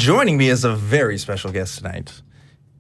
joining me is a very special guest tonight.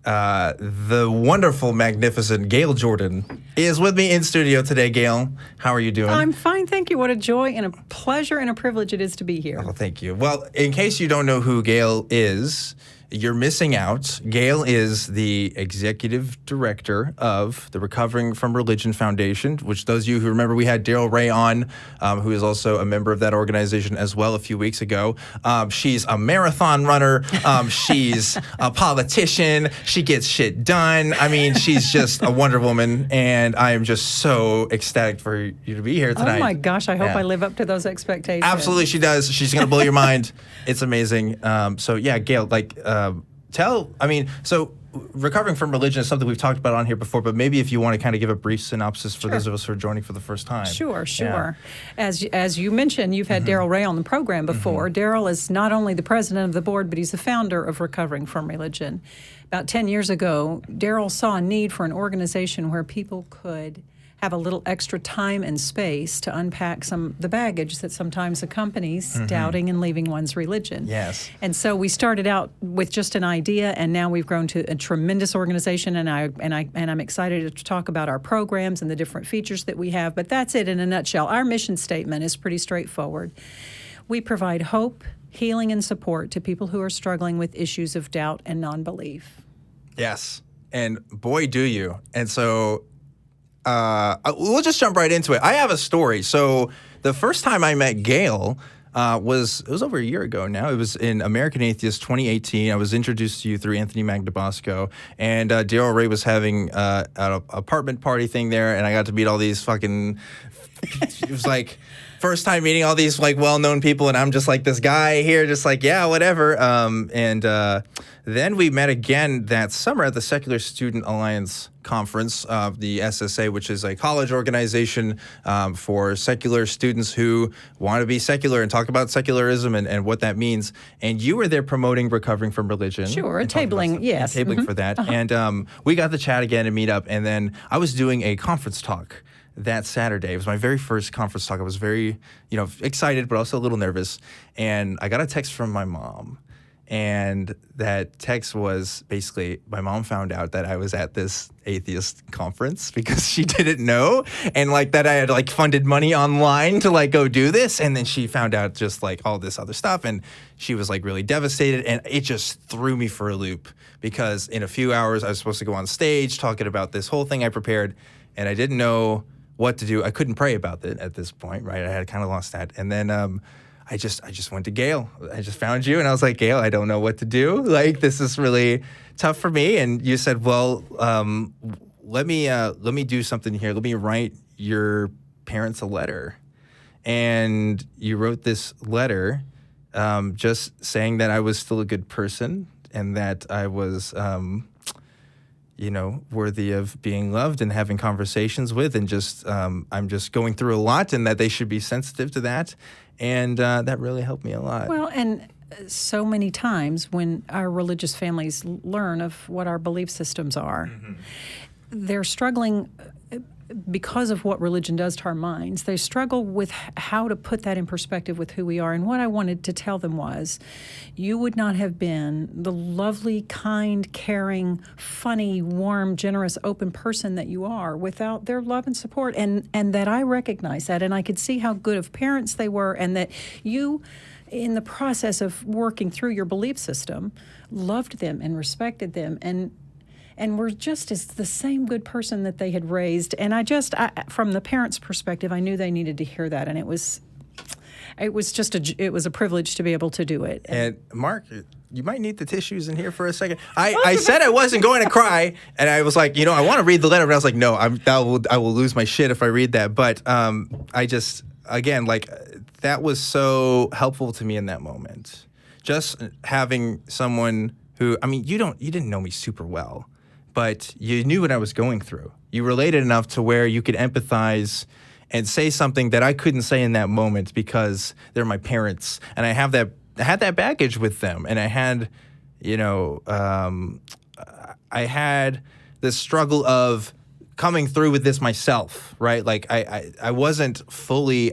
The wonderful, magnificent Gayle Jordan is with me in studio today. Gayle, how are you doing? I'm fine, thank you. What a joy and a pleasure and a privilege it is to be here. Oh, thank you. Well, in case you don't know who Gayle is, you're missing out. Gayle is the executive director of the Recovering from Religion Foundation, which those of you who remember, we had Daryl Ray on, who is also a member of that organization as well a few weeks ago. She's a marathon runner. She's a politician. She gets shit done. I mean, she's just a Wonder Woman, and I am just so ecstatic for you to be here tonight. Oh my gosh, I hope I live up to those expectations. Absolutely, she does. She's going to blow your mind. It's amazing. So yeah, Gayle, so recovering from religion is something we've talked about on here before, but maybe if you want to kind of give a brief synopsis for those of us who are joining for the first time. Sure. Yeah. As you mentioned, you've had Daryl Ray on the program before. Daryl is not only the president of the board, but he's the founder of Recovering from Religion. About 10 years ago, Daryl saw a need for an organization where people could have a little extra time and space to unpack the baggage that sometimes accompanies doubting and leaving one's religion. Yes. And so we started out with just an idea, and now we've grown to a tremendous organization, and I'm excited to talk about our programs and the different features that we have. But that's it in a nutshell. Our mission statement is pretty straightforward. We provide hope, healing, and support to people who are struggling with issues of doubt and non-belief. Yes. And boy, do you. And so we'll just jump right into it. I have a story. So the first time I met Gayle was over a year ago now. It was in American Atheist 2018. I was introduced to you through Anthony Magdabosco, and Daryl Ray was having an apartment party thing there, and I got to meet all these fucking. It was like first time meeting all these like well-known people, and I'm just like this guy here, just like yeah, whatever. Then we met again that summer at the Secular Student Alliance Conference, the SSA, which is a college organization for secular students who want to be secular and talk about secularism and what that means. And you were there promoting Recovering from Religion. Sure, tabling, yes. Tabling for that. And we got to chat again and meet up. And then I was doing a conference talk that Saturday. It was my very first conference talk. I was very, excited, but also a little nervous. And I got a text from my mom. And that text was basically, my mom found out that I was at this atheist conference because she didn't know, and like that I had like funded money online to like go do this, and then she found out just like all this other stuff, and she was like really devastated, and it just threw me for a loop because in a few hours I was supposed to go on stage talking about this whole thing I prepared, and I didn't know what to do. I couldn't pray about it at this point, right? I had kind of lost that, and then I just went to Gayle. I just found you, and I was like, Gayle, I don't know what to do. Like, this is really tough for me. And you said, well, let me do something here. Let me write your parents a letter. And you wrote this letter just saying that I was still a good person and that I was, worthy of being loved and having conversations with, and just I'm just going through a lot, and that they should be sensitive to that. And that really helped me a lot. Well, and so many times when our religious families learn of what our belief systems are, they're struggling because of what religion does to our minds. They struggle with how to put that in perspective with who we are. And what I wanted to tell them was, you would not have been the lovely, kind, caring, funny, warm, generous, open person that you are without their love and support. And that I recognize that, and I could see how good of parents they were, and that you, in the process of working through your belief system, loved them and respected them and were just as the same good person that they had raised. And I from the parents' perspective, I knew they needed to hear that, and it was a privilege to be able to do it. And Mark, you might need the tissues in here for a second. I said I wasn't going to cry, and I was like, I want to read the letter, but I was like, no, I will lose my shit if I read that. But that was so helpful to me in that moment. Just having someone who, you didn't know me super well, but you knew what I was going through. You related enough to where you could empathize and say something that I couldn't say in that moment because they're my parents, and I had that baggage with them, and I had, I had this struggle of coming through with this myself, right? Like I wasn't fully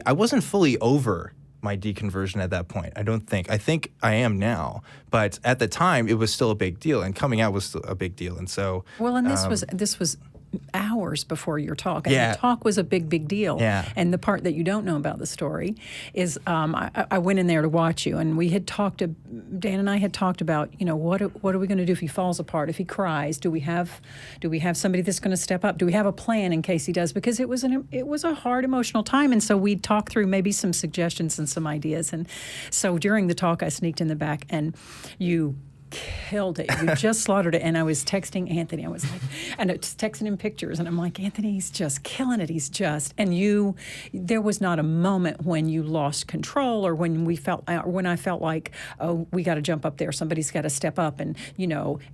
over my deconversion at that point. I don't think. I think I am now, but at the time it was still a big deal, and coming out was still a big deal. And so, well, and this was hours before your talk. And Yeah. the talk was a big deal. Yeah. And the part that you don't know about the story is I went in there to watch you, and we had Dan and I had talked about, what are we going to do if he falls apart, if he cries? Do we have somebody that's going to step up? Do we have a plan in case he does? Because it was a hard emotional time, and so we talked through maybe some suggestions and some ideas. And so during the talk, I sneaked in the back, and you killed it. You just slaughtered it. And I was texting Anthony. I was texting him pictures, and I'm like, Anthony, he's just killing it. There was not a moment when you lost control, or when I felt like, oh, we got to jump up there. Somebody's got to step up. And,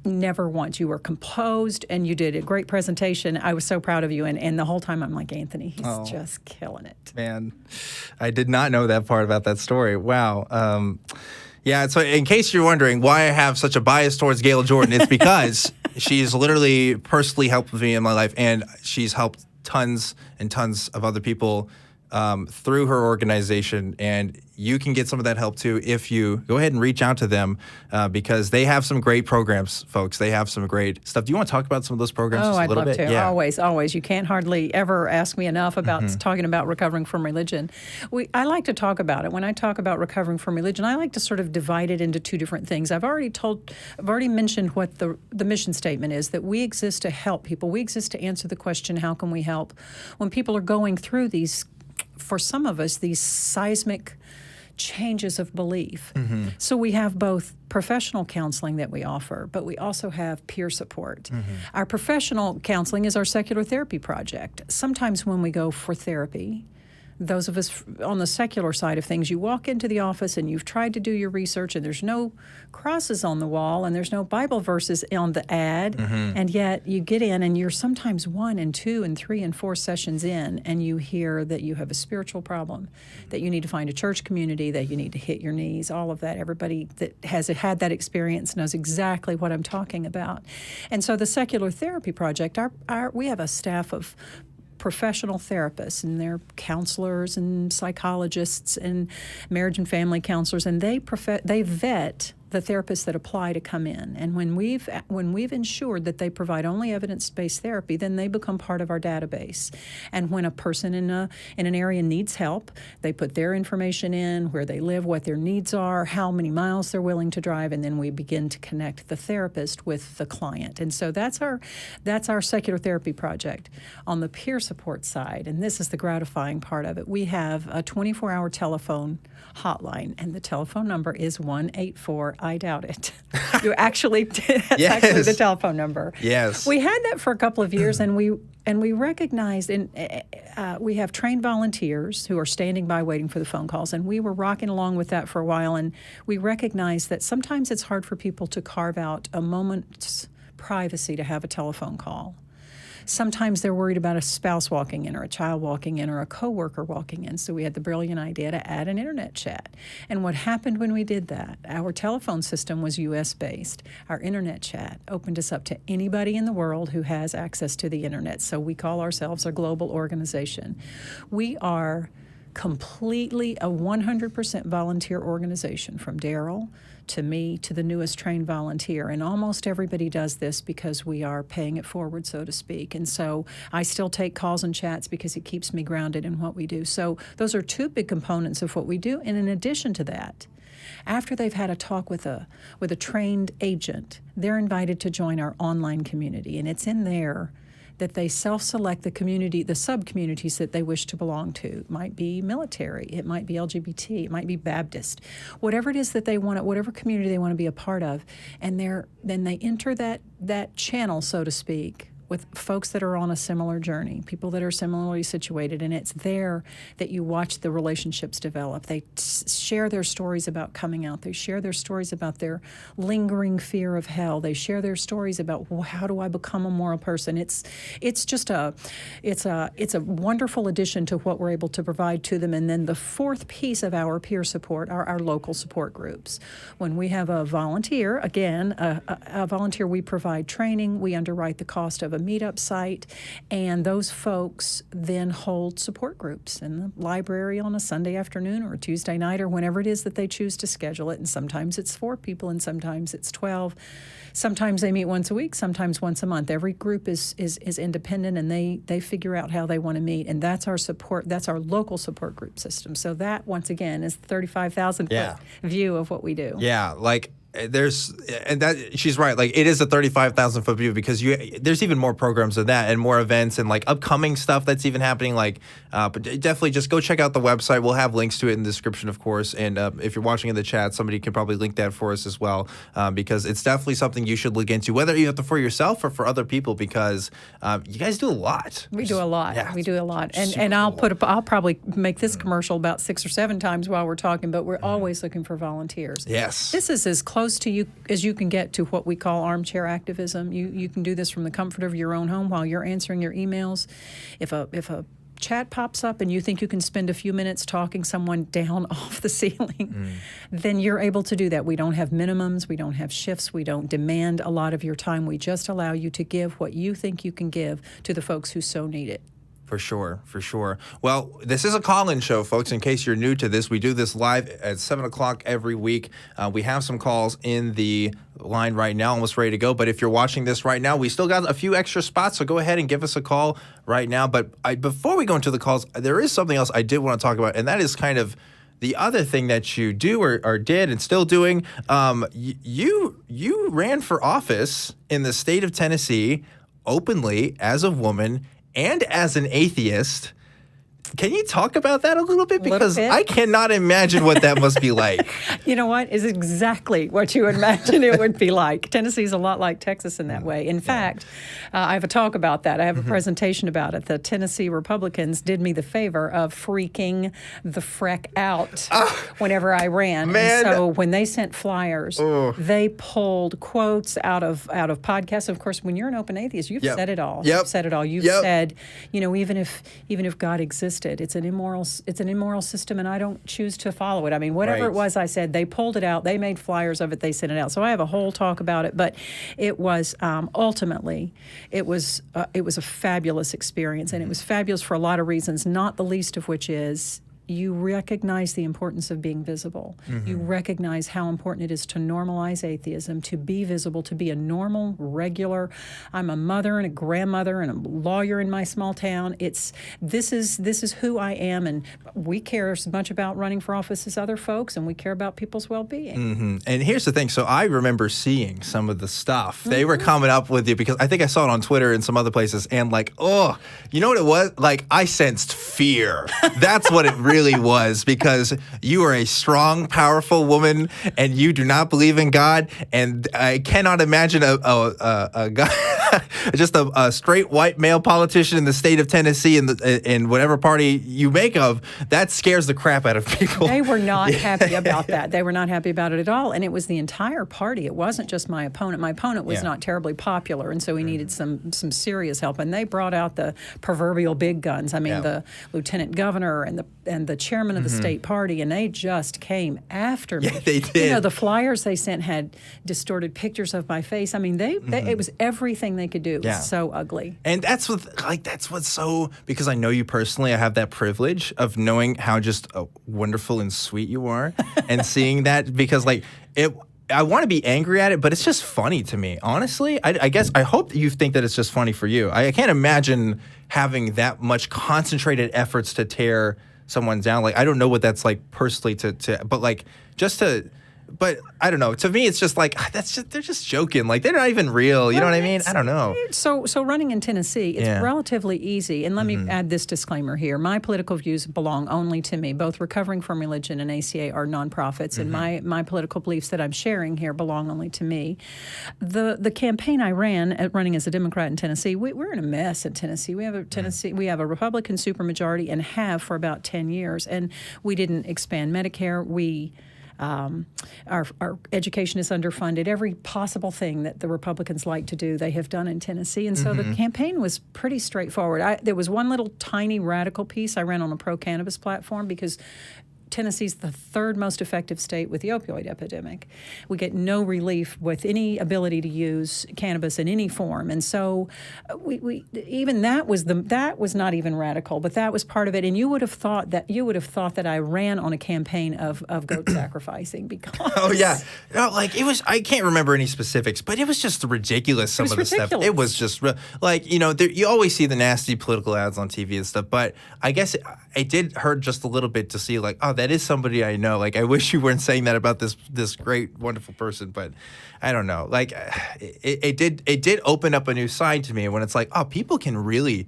never once. You were composed, and you did a great presentation. I was so proud of you. And the whole time I'm like, Anthony, he's just killing it. Man, I did not know that part about that story. Wow. Yeah, so in case you're wondering why I have such a bias towards Gayle Jordan, it's because she's literally personally helped me in my life, and she's helped tons and tons of other people through her organization. And you can get some of that help too if you go ahead and reach out to them, because they have some great programs, folks. They have some great stuff. Do you want to talk about some of those programs just a little bit? I'd love to. Yeah. Always. You can't hardly ever ask me enough about talking about recovering from religion. I like to talk about it. When I talk about recovering from religion, I like to sort of divide it into two different things. I've already mentioned what the mission statement is, that we exist to help people. We exist to answer the question, how can we help? When people are going through these, for some of us, these seismic changes of belief. So we have both professional counseling that we offer, but we also have peer support. Our professional counseling is our secular therapy project. Sometimes when we go for therapy, those of us on the secular side of things, you walk into the office and you've tried to do your research, and there's no crosses on the wall and there's no Bible verses on the ad, and yet you get in and you're sometimes 1 and 2 and 3 and 4 sessions in, and you hear that you have a spiritual problem, that you need to find a church community, that you need to hit your knees, all of that. Everybody that has had that experience knows exactly what I'm talking about. And so the Secular Therapy Project, we have a staff of professional therapists, and they're counselors and psychologists and marriage and family counselors, and they vet the therapists that apply to come in. And when we've ensured that they provide only evidence-based therapy, then they become part of our database. And when a person in an area needs help, they put their information in, where they live, what their needs are, how many miles they're willing to drive, and then we begin to connect the therapist with the client. And so that's our secular therapy project. On the peer support side, and this is the gratifying part of it, we have a 24-hour telephone hotline, and the telephone number is 184. I doubt it. You actually, that's actually the telephone number. Yes. We had that for a couple of years, and we recognized, and we have trained volunteers who are standing by waiting for the phone calls, and we were rocking along with that for a while, and we recognized that sometimes it's hard for people to carve out a moment's privacy to have a telephone call. Sometimes they're worried about a spouse walking in, or a child walking in, or a coworker walking in. So we had the brilliant idea to add an internet chat. And what happened when we did that, our telephone system was US-based. Our internet chat opened us up to anybody in the world who has access to the internet. So we call ourselves a global organization. We are completely a 100% volunteer organization, from Daryl to me to the newest trained volunteer. And almost everybody does this because we are paying it forward, so to speak. And so I still take calls and chats because it keeps me grounded in what we do. So those are two big components of what we do. And in addition to that, after they've had a talk with a trained agent, they're invited to join our online community. And it's in there that they self-select the community, the sub-communities that they wish to belong to. It might be military, it might be LGBT, it might be Baptist, whatever it is that they want, whatever community they want to be a part of. And then they enter that channel, so to speak, with folks that are on a similar journey, people that are similarly situated, and it's there that you watch the relationships develop. They share their stories about coming out. They share their stories about their lingering fear of hell. They share their stories about, well, how do I become a moral person? It's a wonderful addition to what we're able to provide to them. And then the fourth piece of our peer support are our local support groups. When we have a volunteer, again, a volunteer, we provide training. We underwrite the cost of a a meetup site, and those folks then hold support groups in the library on a Sunday afternoon or a Tuesday night or whenever it is that they choose to schedule it. And sometimes it's 4 people and sometimes it's 12. Sometimes they meet once a week, sometimes once a month. Every group is independent, and they figure out how they want to meet. And that's our support. That's our local support group system. So that, once again, is the 35,000 foot view of what we do. Yeah, like there's, and that she's right. Like it is a 35,000 foot view because there's even more programs than that and more events and like upcoming stuff that's even happening. Like, but definitely just go check out the website. We'll have links to it in the description, of course. And if you're watching in the chat, somebody can probably link that for us as well, because it's definitely something you should look into, whether you have to for yourself or for other people, because you guys do a lot. We do a lot. Yeah, we do a lot. And I'll I'll probably make this commercial about 6 or 7 times while we're talking, but we're always looking for volunteers. Yes. This is as close to you as you can get to what we call armchair activism. You can do this from the comfort of your own home while you're answering your emails. If a chat pops up and you think you can spend a few minutes talking someone down off the ceiling, then you're able to do that. We don't have minimums. We don't have shifts. We don't demand a lot of your time. We just allow you to give what you think you can give to the folks who so need it. For sure, for sure. Well, this is a call-in show, folks. In case you're new to this, we do this live at 7 o'clock every week. We have some calls in the line right now, almost ready to go. But if you're watching this right now, we still got a few extra spots, so go ahead and give us a call right now. But before we go into the calls, there is something else I did want to talk about, and that is kind of the other thing that you do or did and still doing. You ran for office in the state of Tennessee openly as a woman and as an atheist. Can you talk about that a little bit? Because I cannot imagine what that must be like. You know what? It's exactly what you imagine it would be like. Tennessee's a lot like Texas in that way. In fact, I have a talk about that. I have a presentation about it. The Tennessee Republicans did me the favor of freaking the freck out whenever I ran. Man. And so when they sent flyers, they pulled quotes out of podcasts. Of course, when you're an open atheist, you've said it all. You've said it all. You've said, you know, even if God existed, it's an immoral system, and I don't choose to follow it. I mean, whatever it was I said, they pulled it out. They made flyers of it. They sent it out. So I have a whole talk about it. But it was ultimately, it was a fabulous experience, and it was fabulous for a lot of reasons. Not the least of which is you recognize the importance of being visible. You recognize how important it is to normalize atheism, to be visible, to be a normal, regular. I'm a mother and a grandmother and a lawyer in my small town. This is who I am, and we care as much about running for office as other folks, and we care about people's well-being. And here's the thing. So I remember seeing some of the stuff they were coming up with you, because I think I saw it on Twitter and some other places, and like, you know what it was? Like, I sensed fear. That's what it really was, because you are a strong, powerful woman, and you do not believe in God. And I cannot imagine a guy, just a straight white male politician in the state of Tennessee in whatever party you make of. That scares the crap out of people. They were not happy about that. They were not happy about it at all. And it was the entire party. It wasn't just my opponent. My opponent was not terribly popular, and so he needed some serious help. And they brought out the proverbial big guns. I mean, the lieutenant governor and the chairman of the state party, and they just came after me. Yeah, they did. You know, the flyers they sent had distorted pictures of my face. I mean, it was everything they could do. It was so ugly. And that's what's so, because I know you personally, I have that privilege of knowing how just wonderful and sweet you are, and seeing that, because I want to be angry at it, but it's just funny to me. Honestly, I guess I hope that you think that it's just funny for you. I can't imagine having that much concentrated efforts to tear someone down. Like, I don't know what that's like personally but like just to. But I don't know. To me, it's just like they're just joking. Like, they're not even real. You know what I mean? I don't know. So running in Tennessee, it's relatively easy. And let me add this disclaimer here: my political views belong only to me. Both Recovering from Religion and ACA are nonprofits, and my political beliefs that I'm sharing here belong only to me. The campaign I ran running as a Democrat in Tennessee, we're in a mess in Tennessee. We have a Republican supermajority, and have for about 10 years, and we didn't expand Medicare. Our education is underfunded. Every possible thing that the Republicans like to do, they have done in Tennessee. And so the campaign was pretty straightforward. There was one little tiny radical piece. I ran on a pro-cannabis platform because Tennessee's the third most effective state with the opioid epidemic. We get no relief with any ability to use cannabis in any form, and so we even that was not even radical, but that was part of it. And you would have thought that I ran on a campaign of goat sacrificing because Oh yeah, no, like it was. I can't remember any specifics, but it was just ridiculous. Some of the stuff. It was just like you always see the nasty political ads on TV and stuff, but I guess it did hurt just a little bit to see like, oh, that is somebody I know. Like I wish you weren't saying that about this great wonderful person, but I don't know. Like it did open up a new side to me when it's like, oh, people can really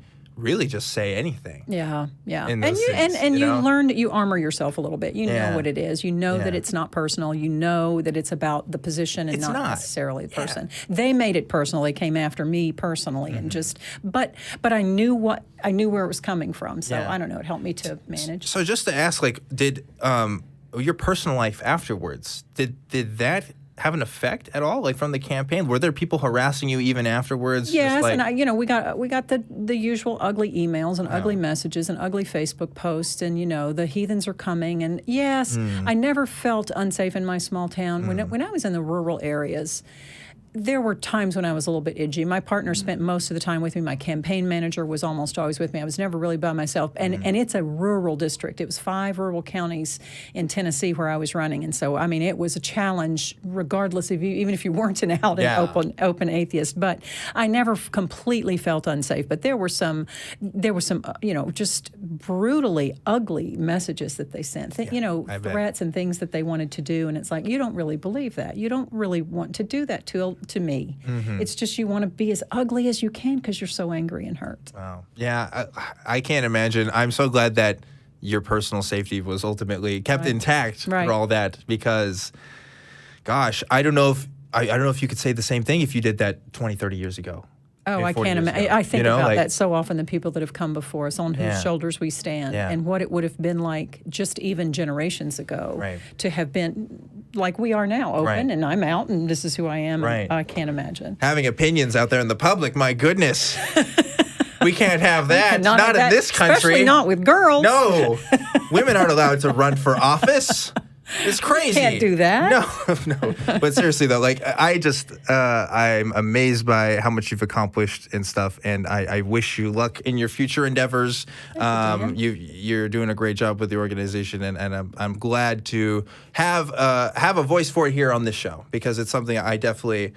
just say anything. Yeah. And you learn that you armor yourself a little bit. You know what it is. You know that it's not personal. You know that it's about the position and not necessarily the person. They made it personal. They came after me personally, and but I knew where it was coming from. So I don't know. It helped me to manage. So just to ask, like, did your personal life afterwards, did that have an effect at all, like from the campaign? Were there people harassing you even afterwards? Yes, and we got the usual ugly emails and ugly messages and ugly Facebook posts, and the heathens are coming. And yes, I never felt unsafe in my small town. When I was in the rural areas, there were times when I was a little bit edgy. My partner spent most of the time with me. My campaign manager was almost always with me. I was never really by myself. And it's a rural district. It was 5 rural counties in Tennessee where I was running. And so, I mean, it was a challenge regardless of even if you weren't an out and open atheist. But I never completely felt unsafe. But there were some just brutally ugly messages that they sent. Threats and things that they wanted to do. And it's like, you don't really believe that. You don't really want to do that to me. It's just you want to be as ugly as you can because you're so angry and hurt. Wow. Yeah, I can't imagine. I'm so glad that your personal safety was ultimately kept intact for all that, because, gosh, I don't know if you could say the same thing if you did that 20, 30 years ago. Oh, I can't imagine. I think about that so often, the people that have come before us, on whose shoulders we stand, and what it would have been like just even generations ago to have been like we are now, open, and I'm out, and this is who I am. And I can't imagine. Having opinions out there in the public, my goodness. We can't have that. Not in this country. Especially not with girls. No. Women aren't allowed to run for office. It's crazy. Can't do that. No. But seriously though, like I'm amazed by how much you've accomplished and stuff, and I wish you luck in your future endeavors. You're doing a great job with the organization, and I'm glad to have a voice for it here on this show, because it's something I definitely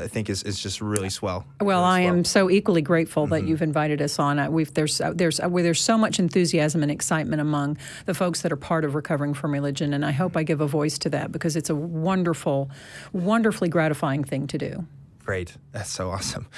think is just really swell. Well, I am so equally grateful that you've invited us on. There's so much enthusiasm and excitement among the folks that are part of Recovering from Religion, and I hope I give a voice to that, because it's a wonderfully gratifying thing to do. Great. That's so awesome.